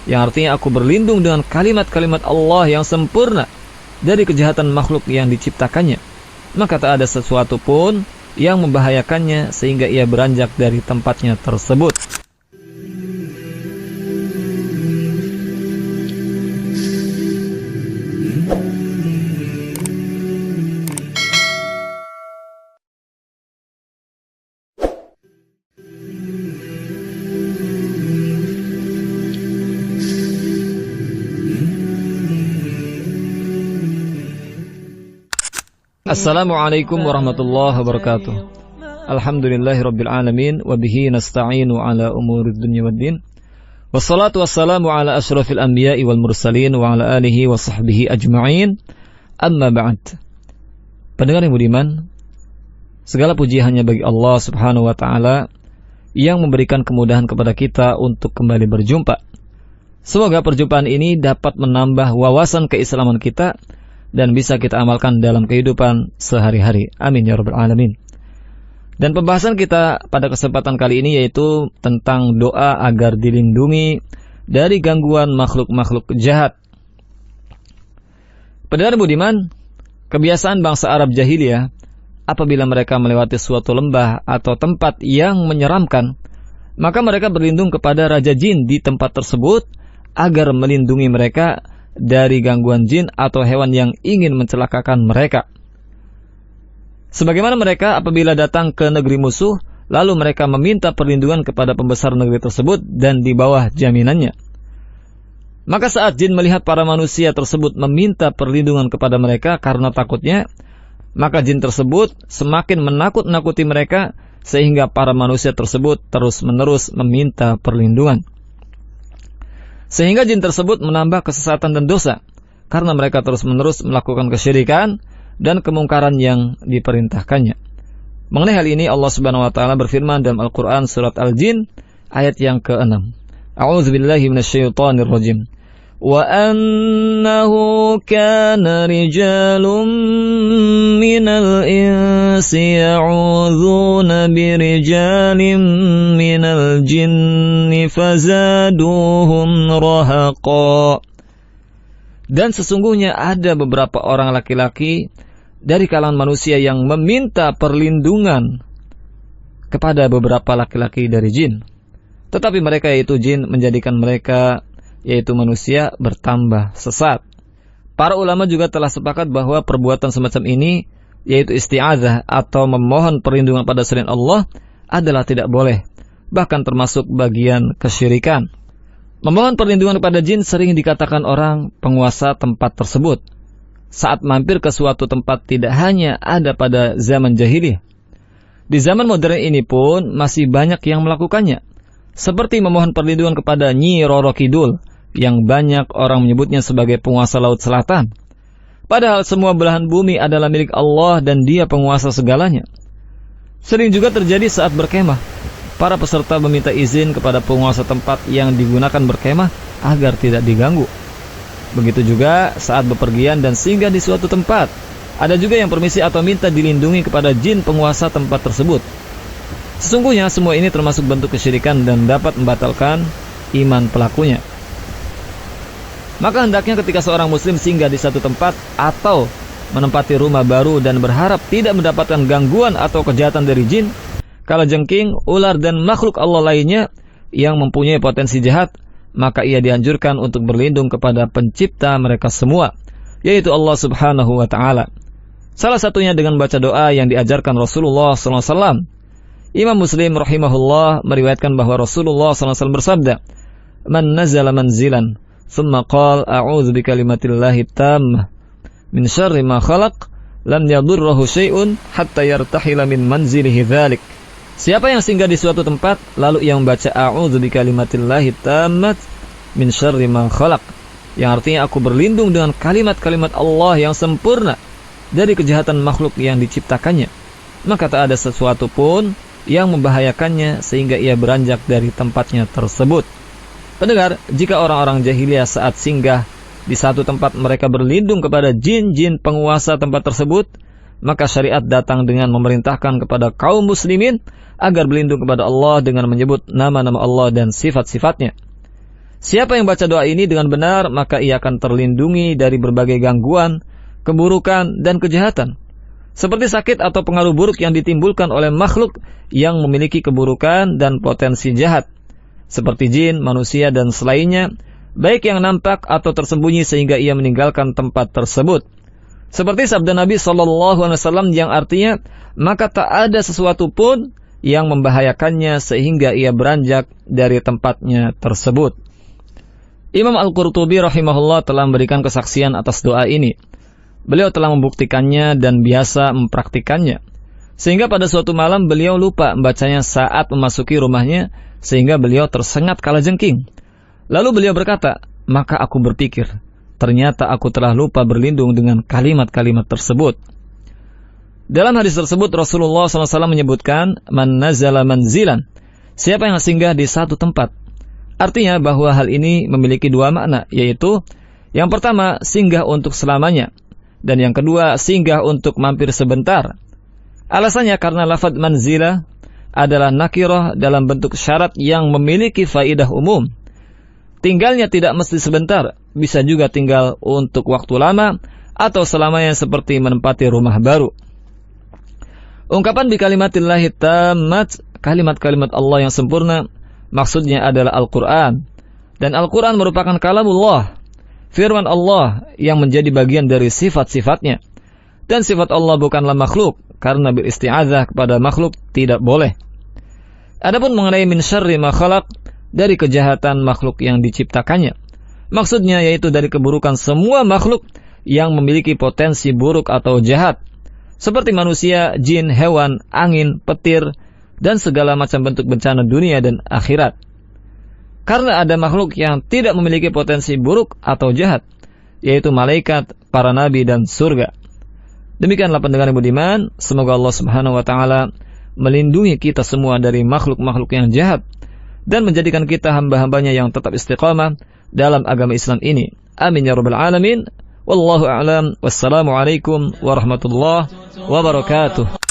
yang artinya aku berlindung dengan kalimat-kalimat Allah yang sempurna dari kejahatan makhluk yang diciptakannya. Maka tak ada sesuatu pun yang membahayakannya sehingga ia beranjak dari tempatnya tersebut. Assalamualaikum warahmatullahi wabarakatuh. Alhamdulillahirabbil alamin wa bihi nasta'inu ala umurid dunya waddin. Wassalatu wassalamu ala asyrafil anbiya'i wal mursalin wa ala alihi wa sahbihi ajma'in. Amma ba'd. Pendengar yang budiman, segala puji hanya bagi Allah Subhanahu wa taala yang memberikan kemudahan kepada kita untuk kembali berjumpa. Semoga perjumpaan ini dapat menambah wawasan keislaman kita dan bisa kita amalkan dalam kehidupan sehari-hari. Amin ya rabbal alamin. Dan pembahasan kita pada kesempatan kali ini yaitu tentang doa agar dilindungi dari gangguan makhluk-makhluk jahat. Pendengar budiman, kebiasaan bangsa Arab jahiliyah apabila mereka melewati suatu lembah atau tempat yang menyeramkan, maka mereka berlindung kepada raja jin di tempat tersebut agar melindungi mereka dari gangguan jin atau hewan yang ingin mencelakakan mereka. Sebagaimana mereka apabila datang ke negeri musuh, lalu mereka meminta perlindungan kepada pembesar negeri tersebut dan di bawah jaminannya. Maka saat jin melihat para manusia tersebut meminta perlindungan kepada mereka karena takutnya, maka jin tersebut semakin menakut-nakuti mereka sehingga para manusia tersebut terus-menerus meminta perlindungan. Sehingga jin tersebut menambah kesesatan dan dosa karena mereka terus-menerus melakukan kesyirikan dan kemungkaran yang diperintahkannya. Mengenai hal ini Allah Subhanahu wa taala berfirman dalam Al-Qur'an surat Al-Jin ayat yang ke-6. A'udzubillahi minasyaitonir rajim. Wa annahu kana rijalun minal insi ya'udzuna birijalin minal jinni fazaduhum rahaqa. Dan sesungguhnya ada beberapa orang laki-laki dari kalangan manusia yang meminta perlindungan kepada beberapa laki-laki dari jin. Tetapi mereka yaitu jin menjadikan mereka yaitu manusia bertambah sesat. Para ulama juga telah sepakat bahwa perbuatan semacam ini yaitu isti'adzah atau memohon perlindungan pada selain Allah adalah tidak boleh, bahkan termasuk bagian kesyirikan. Memohon perlindungan kepada jin sering dikatakan orang penguasa tempat tersebut saat mampir ke suatu tempat tidak hanya ada pada zaman jahiliyah. Di zaman modern ini pun masih banyak yang melakukannya, seperti memohon perlindungan kepada Nyi Roro Kidul yang banyak orang menyebutnya sebagai penguasa Laut Selatan. Padahal semua belahan bumi adalah milik Allah dan Dia penguasa segalanya. Sering juga terjadi saat berkemah, para peserta meminta izin kepada penguasa tempat yang digunakan berkemah agar tidak diganggu. Begitu juga saat bepergian dan singgah di suatu tempat, ada juga yang permisi atau minta dilindungi kepada jin penguasa tempat tersebut. Sesungguhnya semua ini termasuk bentuk kesyirikan dan dapat membatalkan iman pelakunya. Maka hendaknya ketika seorang muslim singgah di satu tempat atau menempati rumah baru dan berharap tidak mendapatkan gangguan atau kejahatan dari jin, kalajengking, ular dan makhluk Allah lainnya yang mempunyai potensi jahat, maka ia dianjurkan untuk berlindung kepada pencipta mereka semua, yaitu Allah Subhanahu wa taala. Salah satunya dengan baca doa yang diajarkan Rasulullah SAW. Imam Muslim rahimahullah meriwayatkan bahwa Rasulullah SAW bersabda, "Man nazala manzilan thumma qala a'udzu bikalimatillahi tammah min syarri ma khalaq lam yadurruhu syai'un hatta yartahila min manzilihi dzalik." Siapa yang singgah di suatu tempat lalu ia membaca a'udzu bikalimatillahi tammah min syarri ma khalaq, yang artinya aku berlindung dengan kalimat-kalimat Allah yang sempurna dari kejahatan makhluk yang diciptakannya, maka tak ada sesuatu pun yang membahayakannya sehingga ia beranjak dari tempatnya tersebut. Pendengar, jika orang-orang jahiliyah saat singgah di satu tempat mereka berlindung kepada jin-jin penguasa tempat tersebut, maka syariat datang dengan memerintahkan kepada kaum muslimin agar berlindung kepada Allah dengan menyebut nama-nama Allah dan sifat-sifatnya. Siapa yang baca doa ini dengan benar, maka ia akan terlindungi dari berbagai gangguan, keburukan, dan kejahatan. Seperti sakit atau pengaruh buruk yang ditimbulkan oleh makhluk yang memiliki keburukan dan potensi jahat. Seperti jin, manusia, dan selainnya, baik yang nampak atau tersembunyi sehingga ia meninggalkan tempat tersebut. Seperti sabda Nabi SAW yang artinya, maka tak ada sesuatu pun yang membahayakannya sehingga ia beranjak dari tempatnya tersebut. Imam Al-Qurtubi rahimahullah telah memberikan kesaksian atas doa ini. Beliau telah membuktikannya dan biasa mempraktikannya. Sehingga pada suatu malam beliau lupa membacanya saat memasuki rumahnya, sehingga beliau tersengat kalajengking. Lalu beliau berkata, maka aku berpikir, ternyata aku telah lupa berlindung dengan kalimat-kalimat tersebut. Dalam hadis tersebut Rasulullah SAW menyebutkan, man nazala manzilan, siapa yang singgah di satu tempat. Artinya bahwa hal ini memiliki dua makna, yaitu yang pertama singgah untuk selamanya, dan yang kedua singgah untuk mampir sebentar. Alasannya karena lafaz manzilah adalah nakirah dalam bentuk syarat yang memiliki faidah umum. Tinggalnya tidak mesti sebentar, bisa juga tinggal untuk waktu lama atau selamanya seperti menempati rumah baru. Ungkapan bi kalimatillahi tammat, kalimat-kalimat Allah yang sempurna, maksudnya adalah Al-Quran. Dan Al-Quran merupakan kalamullah, firman Allah yang menjadi bagian dari sifat-sifatnya. Dan sifat Allah bukanlah makhluk, karena beristi'adzah kepada makhluk tidak boleh. Adapun mengenai min syarri ma khalaq, dari kejahatan makhluk yang diciptakannya, maksudnya yaitu dari keburukan semua makhluk yang memiliki potensi buruk atau jahat, seperti manusia, jin, hewan, angin, petir, dan segala macam bentuk bencana dunia dan akhirat. Karena ada makhluk yang tidak memiliki potensi buruk atau jahat, yaitu malaikat, para nabi, dan surga. Demikianlah pendengar yang budiman, semoga Allah Subhanahu wa taala melindungi kita semua dari makhluk-makhluk yang jahat dan menjadikan kita hamba-hambanya yang tetap istiqamah dalam agama Islam ini. Amin ya rabbal alamin. Wallahu a'lam. Wassalamualaikum warahmatullahi wabarakatuh.